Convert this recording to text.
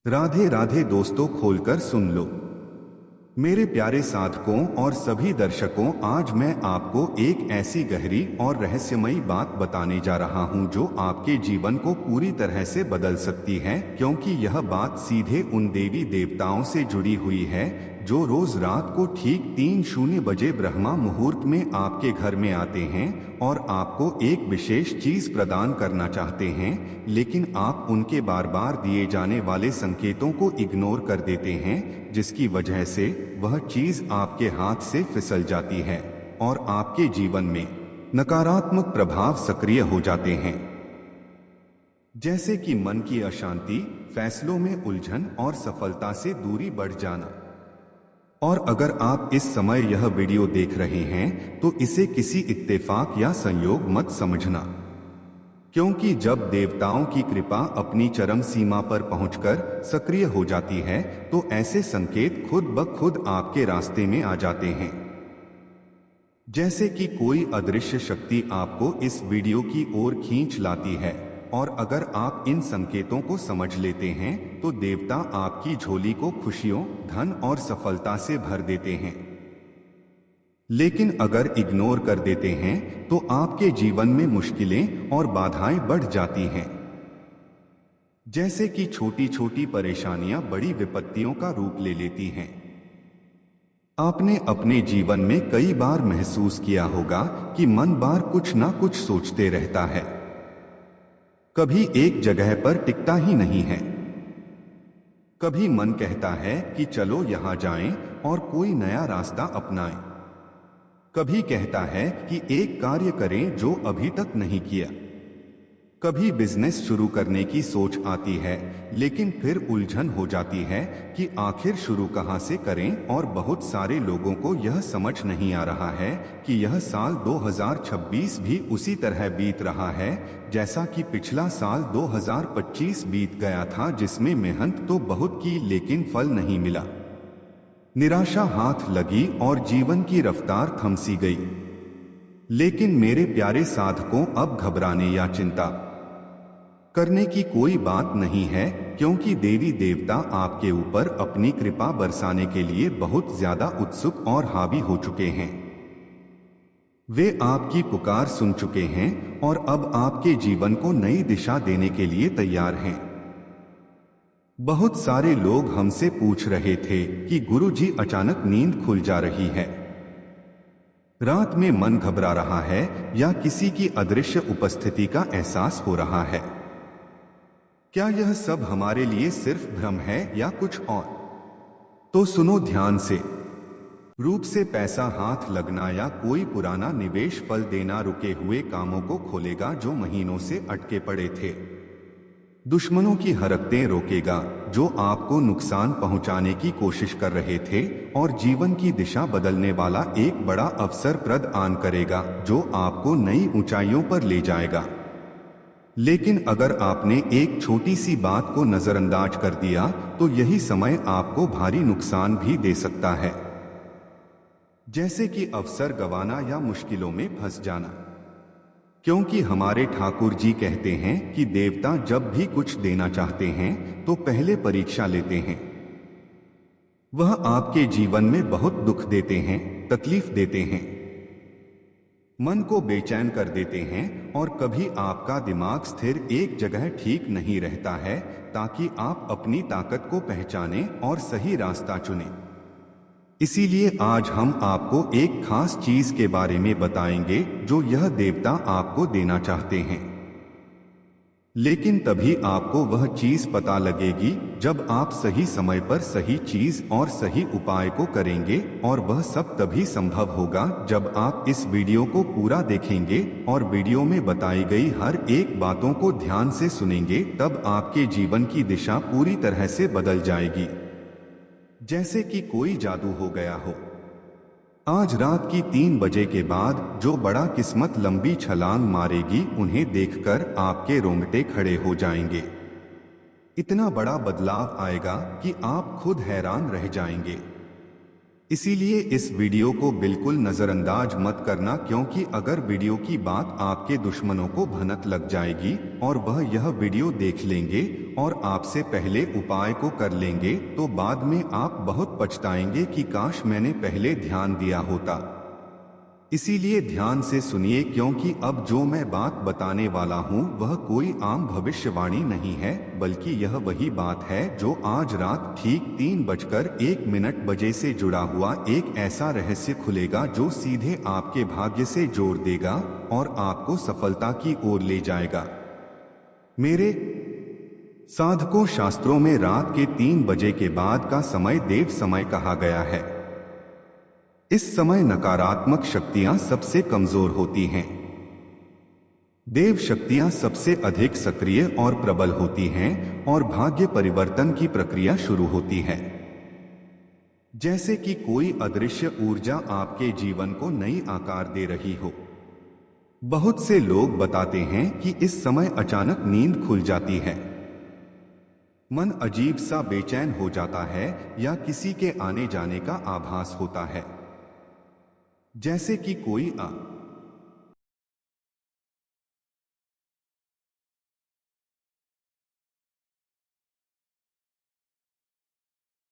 राधे राधे दोस्तों, खोलकर सुन लो। मेरे प्यारे साधकों और सभी दर्शकों, आज मैं आपको एक ऐसी गहरी और रहस्यमयी बात बताने जा रहा हूं जो आपके जीवन को पूरी तरह से बदल सकती है, क्योंकि यह बात सीधे उन देवी देवताओं से जुड़ी हुई है जो रोज रात को ठीक 3:00 ब्रह्मा मुहूर्त में आपके घर में आते हैं और आपको एक विशेष चीज प्रदान करना चाहते हैं, लेकिन आप उनके बार बार दिए जाने वाले संकेतों को इग्नोर कर देते हैं, जिसकी वजह से वह चीज आपके हाथ से फिसल जाती है और आपके जीवन में नकारात्मक प्रभाव सक्रिय हो जाते हैं, जैसे कि मन की अशांति, फैसलों में उलझन और सफलता से दूरी बढ़ जाना। और अगर आप इस समय यह वीडियो देख रहे हैं तो इसे किसी इत्तेफाक या संयोग मत समझना, क्योंकि जब देवताओं की कृपा अपनी चरम सीमा पर पहुंचकर सक्रिय हो जाती है तो ऐसे संकेत खुद ब खुद आपके रास्ते में आ जाते हैं, जैसे कि कोई अदृश्य शक्ति आपको इस वीडियो की ओर खींच लाती है। और अगर आप इन संकेतों को समझ लेते हैं तो देवता आपकी झोली को खुशियों, धन और सफलता से भर देते हैं। लेकिन अगर इग्नोर कर देते हैं तो आपके जीवन में मुश्किलें और बाधाएं बढ़ जाती हैं, जैसे कि छोटी छोटी परेशानियां बड़ी विपत्तियों का रूप ले लेती हैं। आपने अपने जीवन में कई बार महसूस किया होगा कि मन बार कुछ ना कुछ सोचते रहता है, कभी एक जगह पर टिकता ही नहीं है। कभी मन कहता है कि चलो यहां जाएं और कोई नया रास्ता अपनाएं। कभी कहता है कि एक कार्य करें जो अभी तक नहीं किया। कभी बिजनेस शुरू करने की सोच आती है, लेकिन फिर उलझन हो जाती है कि आखिर शुरू कहां से करें। और बहुत सारे लोगों को यह समझ नहीं आ रहा है कि यह साल 2026 भी उसी तरह बीत रहा है जैसा कि पिछला साल 2025 बीत गया था, जिसमें मेहनत तो बहुत की लेकिन फल नहीं मिला। निराशा हाथ लगी और जीवन की रफ्तार थम सी गई। लेकिन मेरे प्यारे साधकों, अब घबराने या चिंता करने की कोई बात नहीं है, क्योंकि देवी देवता आपके ऊपर अपनी कृपा बरसाने के लिए बहुत ज्यादा उत्सुक और हावी हो चुके हैं। वे आपकी पुकार सुन चुके हैं और अब आपके जीवन को नई दिशा देने के लिए तैयार हैं। बहुत सारे लोग हमसे पूछ रहे थे कि गुरुजी, अचानक नींद खुल जा रही है, रात में मन घबरा रहा है या किसी की अदृश्य उपस्थिति का एहसास हो रहा है। क्या यह सब हमारे लिए सिर्फ भ्रम है या कुछ और? तो सुनो ध्यान से। रूप से पैसा हाथ लगना या कोई पुराना निवेश फल देना रुके हुए कामों को खोलेगा जो महीनों से अटके पड़े थे। दुश्मनों की हरकतें रोकेगा जो आपको नुकसान पहुंचाने की कोशिश कर रहे थे, और जीवन की दिशा बदलने वाला एक बड़ा अवसर प्रदान करेगा जो आपको नई ऊंचाइयों पर ले जाएगा। लेकिन अगर आपने एक छोटी सी बात को नजरअंदाज कर दिया तो यही समय आपको भारी नुकसान भी दे सकता है, जैसे कि अवसर गंवाना या मुश्किलों में फंस जाना। क्योंकि हमारे ठाकुर जी कहते हैं कि देवता जब भी कुछ देना चाहते हैं तो पहले परीक्षा लेते हैं। वह आपके जीवन में बहुत दुख देते हैं, तकलीफ देते हैं, मन को बेचैन कर देते हैं, और कभी आपका दिमाग स्थिर एक जगह ठीक नहीं रहता है, ताकि आप अपनी ताकत को पहचानें और सही रास्ता चुनें। इसीलिए आज हम आपको एक खास चीज के बारे में बताएंगे जो यह देवता आपको देना चाहते हैं। लेकिन तभी आपको वह चीज पता लगेगी जब आप सही समय पर सही चीज और सही उपाय को करेंगे, और वह सब तभी संभव होगा जब आप इस वीडियो को पूरा देखेंगे और वीडियो में बताई गई हर एक बातों को ध्यान से सुनेंगे। तब आपके जीवन की दिशा पूरी तरह से बदल जाएगी, जैसे कि कोई जादू हो गया हो। आज रात की 3 बजे के बाद जो बड़ा किस्मत लंबी छलांग मारेगी, उन्हें देखकर आपके रोंगटे खड़े हो जाएंगे। इतना बड़ा बदलाव आएगा कि आप खुद हैरान रह जाएंगे। इसीलिए इस वीडियो को बिल्कुल नजरअंदाज मत करना, क्योंकि अगर वीडियो की बात आपके दुश्मनों को भनक लग जाएगी और वह यह वीडियो देख लेंगे और आपसे पहले उपाय को कर लेंगे, तो बाद में आप बहुत पछताएंगे कि काश मैंने पहले ध्यान दिया होता। इसीलिए ध्यान से सुनिए, क्योंकि अब जो मैं बात बताने वाला हूँ वह कोई आम भविष्यवाणी नहीं है, बल्कि यह वही बात है जो आज रात ठीक 3:01 से जुड़ा हुआ एक ऐसा रहस्य खुलेगा जो सीधे आपके भाग्य से जोड़ देगा और आपको सफलता की ओर ले जाएगा। मेरे साधकों, शास्त्रों में रात के 3 बजे के बाद का समय देव समय कहा गया है। इस समय नकारात्मक शक्तियां सबसे कमजोर होती हैं। देव शक्तियां सबसे अधिक सक्रिय और प्रबल होती हैं और भाग्य परिवर्तन की प्रक्रिया शुरू होती है। जैसे कि कोई अदृश्य ऊर्जा आपके जीवन को नई आकार दे रही हो। बहुत से लोग बताते हैं कि इस समय अचानक नींद खुल जाती है, मन अजीब सा बेचैन हो जाता है या किसी के आने जाने का आभास होता है, जैसे कि कोई